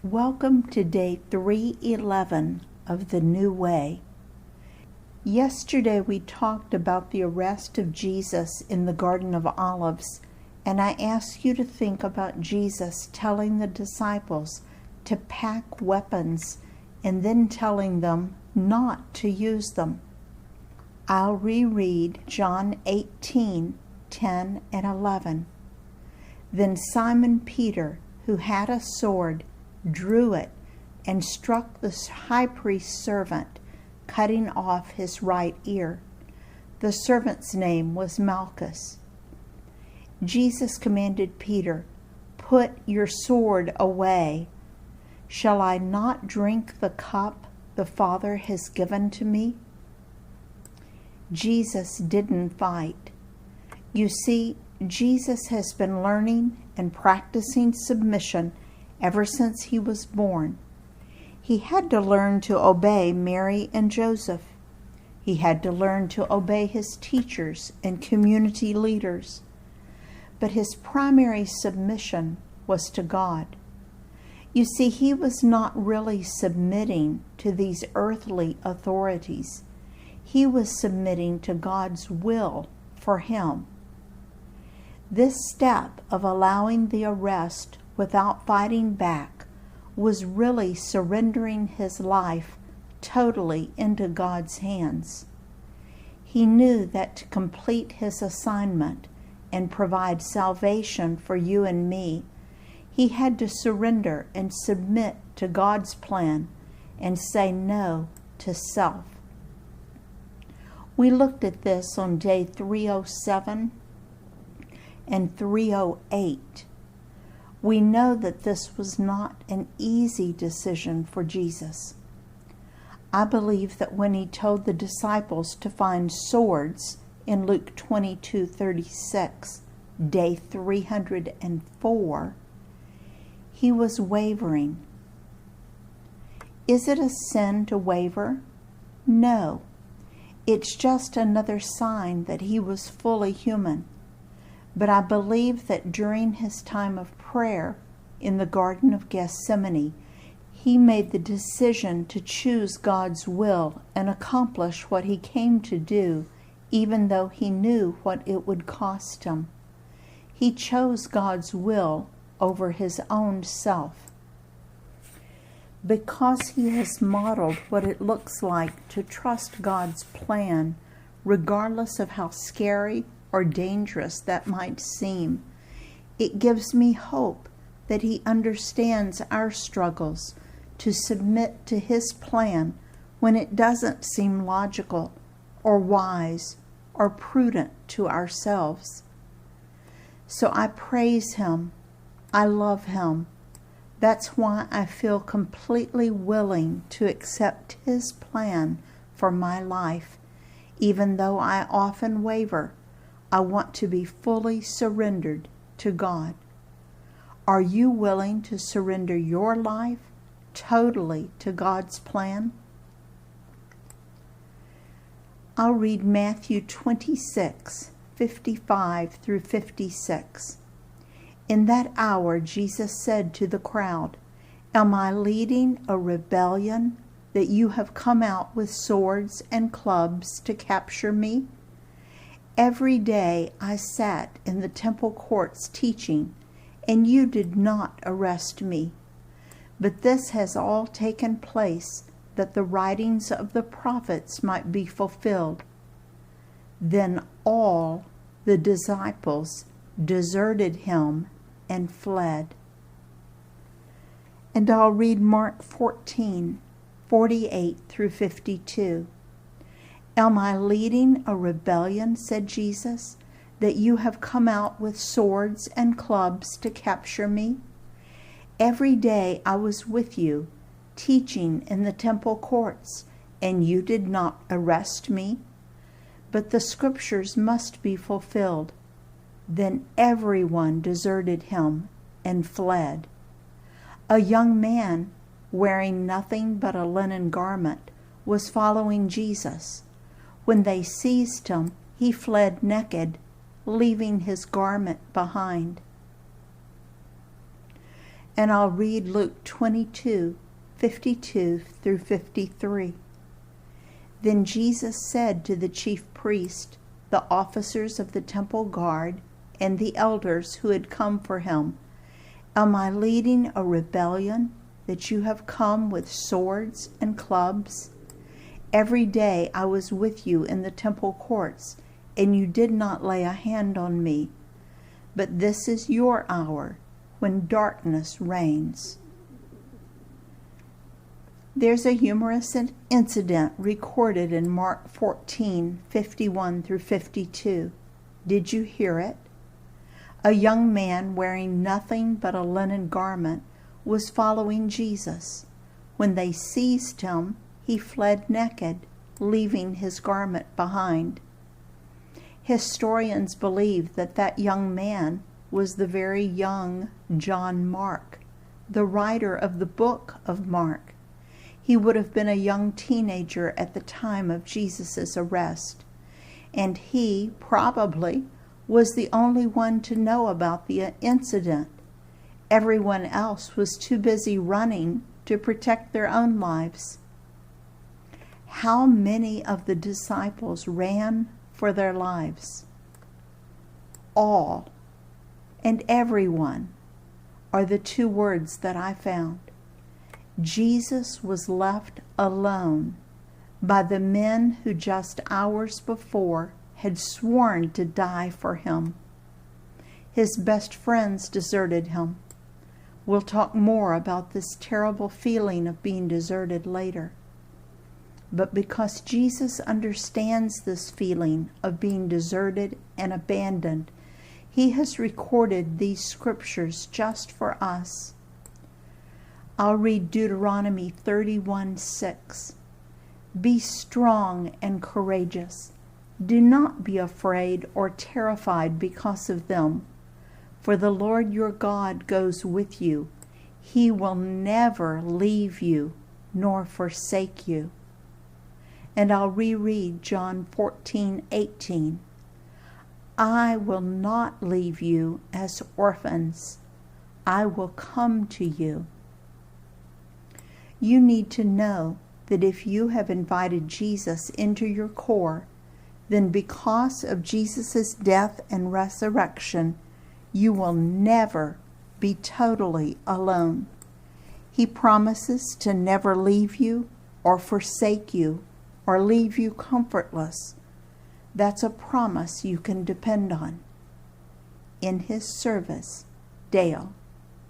Welcome to day 311 of the New Way. Yesterday we talked about the arrest of Jesus in the Garden of Olives, and I asked you to think about Jesus telling the disciples to pack weapons and then telling them not to use them. I'll reread John 18:10 and 11. Then Simon Peter, who had a sword, drew it and struck the high priest's servant, cutting off his right ear. The servant's name was Malchus. Jesus commanded Peter, "Put your sword away. Shall I not drink the cup the Father has given to me?" Jesus didn't fight. You see, Jesus has been learning and practicing submission ever since he was born. He had to learn to obey Mary and Joseph. He had to learn to obey his teachers and community leaders. But his primary submission was to God. You see, he was not really submitting to these earthly authorities. He was submitting to God's will for him. This step of allowing the arrest without fighting back was really surrendering his life totally into God's hands. He knew that to complete his assignment and provide salvation for you and me, he had to surrender and submit to God's plan and say no to self. We looked at this on day 307 and 308. We know that this was not an easy decision for Jesus. I believe that when he told the disciples to find swords in Luke 22:36, day 304, he was wavering. Is it a sin to waver? No. It's just another sign that he was fully human. But I believe that during his time of prayer in the Garden of Gethsemane, he made the decision to choose God's will and accomplish what he came to do, even though he knew what it would cost him. He chose God's will over his own self. Because he has modeled what it looks like to trust God's plan, regardless of how scary or dangerous that might seem, it gives me hope that he understands our struggles to submit to his plan when it doesn't seem logical or wise or prudent to ourselves. So I praise him. I love him. That's why I feel completely willing to accept his plan for my life, even though I often waver. I want to be fully surrendered to God. Are you willing to surrender your life totally to God's plan? I'll read Matthew 26:55 through 56. In that hour, Jesus said to the crowd, "Am I leading a rebellion that you have come out with swords and clubs to capture me? Every day I sat in the temple courts teaching, and you did not arrest me. But this has all taken place that the writings of the prophets might be fulfilled." Then all the disciples deserted him and fled. And I'll read Mark 14:48 through 52. "Am I leading a rebellion," said Jesus, "that you have come out with swords and clubs to capture me? Every day I was with you, teaching in the temple courts, and you did not arrest me? But the scriptures must be fulfilled." Then everyone deserted him and fled. A young man, wearing nothing but a linen garment, was following Jesus. When they seized him, he fled naked, leaving his garment behind. And I'll read Luke 22:52 through 53. Then Jesus said to the chief priest, the officers of the temple guard, and the elders who had come for him, "Am I leading a rebellion that you have come with swords and clubs? Every day I was with you in the temple courts, and you did not lay a hand on me. But this is your hour when darkness reigns." There's a humorous incident recorded in Mark 14:51 through 52. Did you hear it? A young man wearing nothing but a linen garment was following Jesus. When they seized him, he fled naked, leaving his garment behind. Historians believe that that young man was the very young John Mark, the writer of the book of Mark. He would have been a young teenager at the time of Jesus' arrest, and he probably was the only one to know about the incident. Everyone else was too busy running to protect their own lives. How many of the disciples ran for their lives? All and everyone are the two words that I found. Jesus was left alone by the men who just hours before had sworn to die for him. His best friends deserted him. We'll talk more about this terrible feeling of being deserted later. But because Jesus understands this feeling of being deserted and abandoned, he has recorded these scriptures just for us. I'll read Deuteronomy 31:6. Be strong and courageous. Do not be afraid or terrified because of them, for the Lord your God goes with you. He will never leave you nor forsake you. And I'll reread John 14:18. I will not leave you as orphans. I will come to you. You need to know that if you have invited Jesus into your core, then because of Jesus' death and resurrection, you will never be totally alone. He promises to never leave you or forsake you or leave you comfortless. That's a promise you can depend on. In his service, Dale.